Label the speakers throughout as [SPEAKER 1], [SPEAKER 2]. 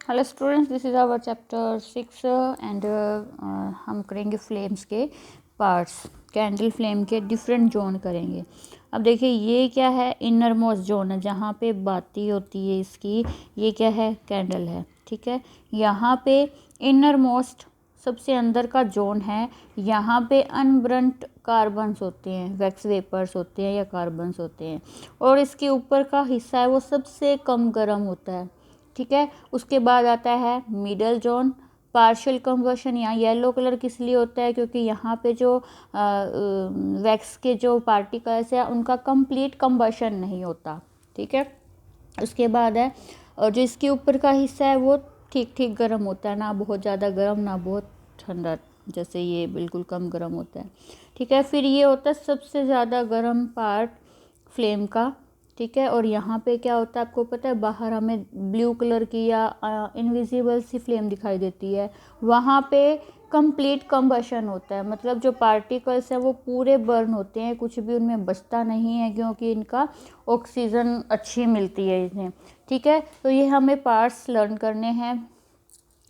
[SPEAKER 1] Hello students, this is our chapter 6 and हम करेंगे flames के पार्ट्स। कैंडल फ्लेम के डिफरेंट जोन करेंगे। अब देखिए ये क्या है, इनर मोस्ट जोन है जहाँ पे बाती होती है इसकी। ये क्या है, कैंडल है, ठीक है। यहाँ पे इनर मोस्ट सबसे अंदर का जोन है। यहाँ पे अनब्रंट कार्बन्स होते हैं, वैक्स वेपर्स होते हैं या कार्बन्स होते हैं, और इसके ऊपर का हिस्सा है वो सबसे कम गर्म होता है, ठीक है। उसके बाद आता है मिडल जोन, पार्शियल कंबशन। यहाँ येलो कलर किस लिए होता है, क्योंकि यहाँ पे जो वैक्स के जो पार्टिकल्स है उनका कंप्लीट कंबशन नहीं होता, ठीक है। उसके बाद है, और जो इसके ऊपर का हिस्सा है वो ठीक ठीक गर्म होता है, ना बहुत ज़्यादा गर्म ना बहुत ठंडा, जैसे ये बिल्कुल कम गर्म होता है, ठीक है। फिर ये होता है सबसे ज़्यादा गर्म पार्ट फ्लेम का, ठीक है। और यहाँ पे क्या होता है आपको पता है, बाहर हमें ब्लू कलर की या इनविजिबल सी फ्लेम दिखाई देती है, वहाँ पे कंप्लीट कंबशन होता है। मतलब जो पार्टिकल्स हैं वो पूरे बर्न होते हैं, कुछ भी उनमें बचता नहीं है, क्योंकि इनका ऑक्सीजन अच्छी मिलती है इन्हें, ठीक है। तो ये हमें पार्ट्स लर्न करने हैं।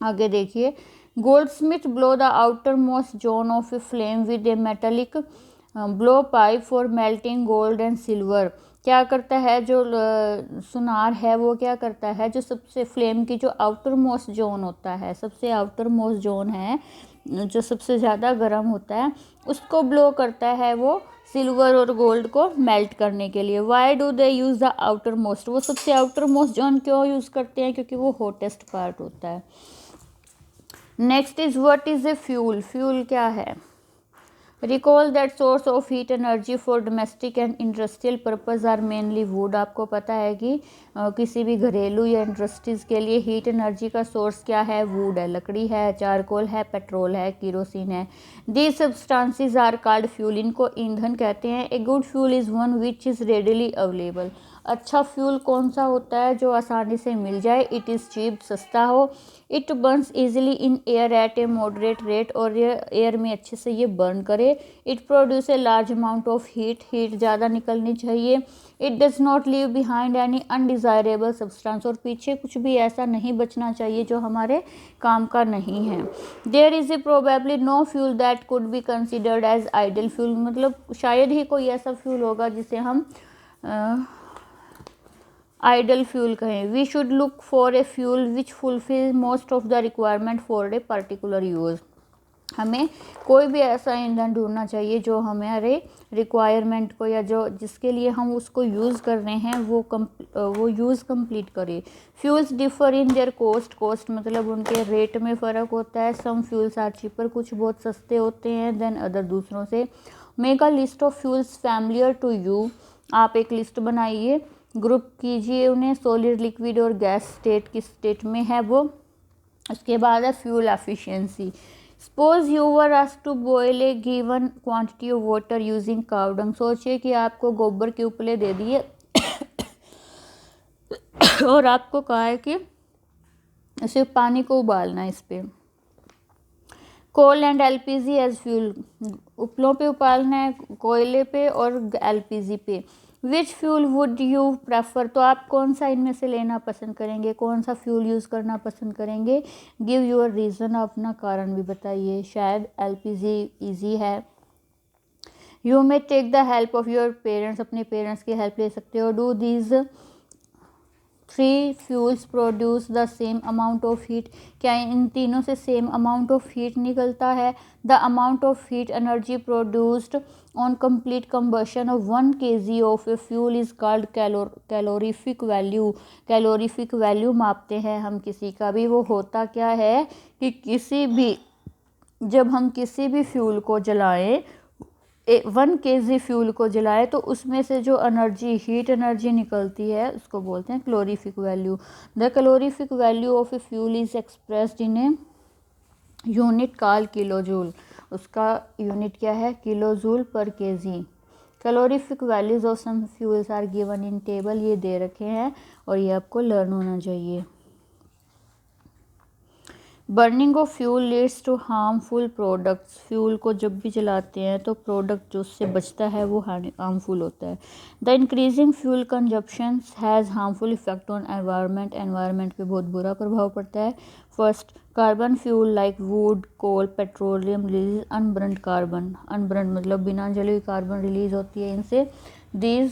[SPEAKER 1] आगे देखिए, Goldsmith blow the outermost zone of a flame with A metallic blow pipe for melting gold and silver. क्या करता है जो सुनार है, वो क्या करता है, जो सबसे फ्लेम की जो आउटर मोस्ट जोन होता है, सबसे आउटर मोस्ट जोन है जो सबसे ज़्यादा गर्म होता है, उसको ब्लो करता है वो सिल्वर और गोल्ड को मेल्ट करने के लिए। Why do they use the outermost, वो सबसे आउटर मोस्ट जोन क्यों यूज़ करते हैं, क्योंकि वो हॉटेस्ट पार्ट होता है। Next is what is a fuel. Fuel क्या है, recall that source of heat energy for domestic and industrial purpose are mainly wood. आपको पता है कि किसी भी घरेलू या इंडस्ट्रीज के लिए हीट एनर्जी का सोर्स क्या है, वुड है, लकड़ी है, चारकोल है, पेट्रोल है, किरोसिन है। These substances are called fuel, इनको ईंधन कहते हैं। A good fuel is one which is readily available. अच्छा फ्यूल कौन सा होता है, जो आसानी से मिल जाए। इट इज़ चीप, सस्ता हो। It Burns easily in air at A moderate rate, और ये एयर में अच्छे से ये बर्न करे। It produce a large amount of heat, heat ज़्यादा निकलनी चाहिए। It does not leave behind any undesirable substance, और पीछे कुछ भी ऐसा नहीं बचना चाहिए जो हमारे काम का नहीं है। There is a probably no fuel that could be considered as ideal fuel, मतलब शायद ही कोई ऐसा फ्यूल होगा जिसे हम आइडल फ्यूल कहें। We should look for a fuel which fulfil most of the requirement for a particular use. हमें कोई भी ऐसा ईंधन ढूंढना चाहिए जो हमारे रिक्वायरमेंट को, या जो जिसके लिए हम उसको यूज़ कर रहे हैं, वो यूज़ कंप्लीट करे। Fuels differ in their cost, cost मतलब उनके रेट में फ़र्क होता है। सम फ्यूल्स आर चीपर, कुछ बहुत सस्ते होते हैं देन अदर दूसरों से। Make a list of fuels familiar to you, आप एक लिस्ट बनाइए, ग्रुप कीजिए उन्हें, सॉलिड, लिक्विड और गैस स्टेट, किस स्टेट में है वो। उसके बाद है fuel efficiency. Suppose you were asked to boil a given quantity of water using cow dung. सोचिए कि आपको गोबर के उपले दे दिए और आपको कहा है कि सिर्फ पानी को उबालना है इस पे। कोल एंड एलपीजी एज फ्यूल, उपलों पे उबालना है, कोयले पे और एलपीजी पे। विच फ्यूल वुड यू प्रेफर, तो आप कौन सा इनमें से लेना पसंद करेंगे, कौन सा फ्यूल यूज़ करना पसंद करेंगे। गिव योर रीज़न, अपना कारण भी बताइए। शायद एलपीजी ईजी है। You may take the help of your parents, अपने पेरेंट्स की हेल्प ले सकते हो। Do these three fuels produce the same amount of heat, क्या इन तीनों से सेम अमाउंट ऑफ हीट निकलता है। The amount of heat energy produced on complete combustion of 1 kg of a fuel is called calorific value. Calorific value मापते हैं हम किसी का भी, वो होता क्या है कि जब हम किसी भी फ्यूल को जलाएं, 1 kg फ्यूल को जलाए, तो उसमें से जो एनर्जी, हीट एनर्जी निकलती है उसको बोलते हैं calorific value. The calorific value of a fuel is expressed in a unit call kilo joule. उसका यूनिट क्या है, kilo joule per KG. Calorific values of some fuels are given in table, ये दे रखे हैं और ये आपको लर्न होना चाहिए। Burning of fuel leads to harmful products. Fuel को जब भी जलाते हैं तो प्रोडक्ट जो उससे बचता है वो हार्मफुल होता है। The increasing fuel consumption has harmful effect on environment. Environment पे बहुत बुरा प्रभाव पड़ता है। First, carbon fuel like wood, coal, petroleum release unburned carbon. Unburned मतलब बिना जले हुई कार्बन रिलीज होती है इनसे। दीज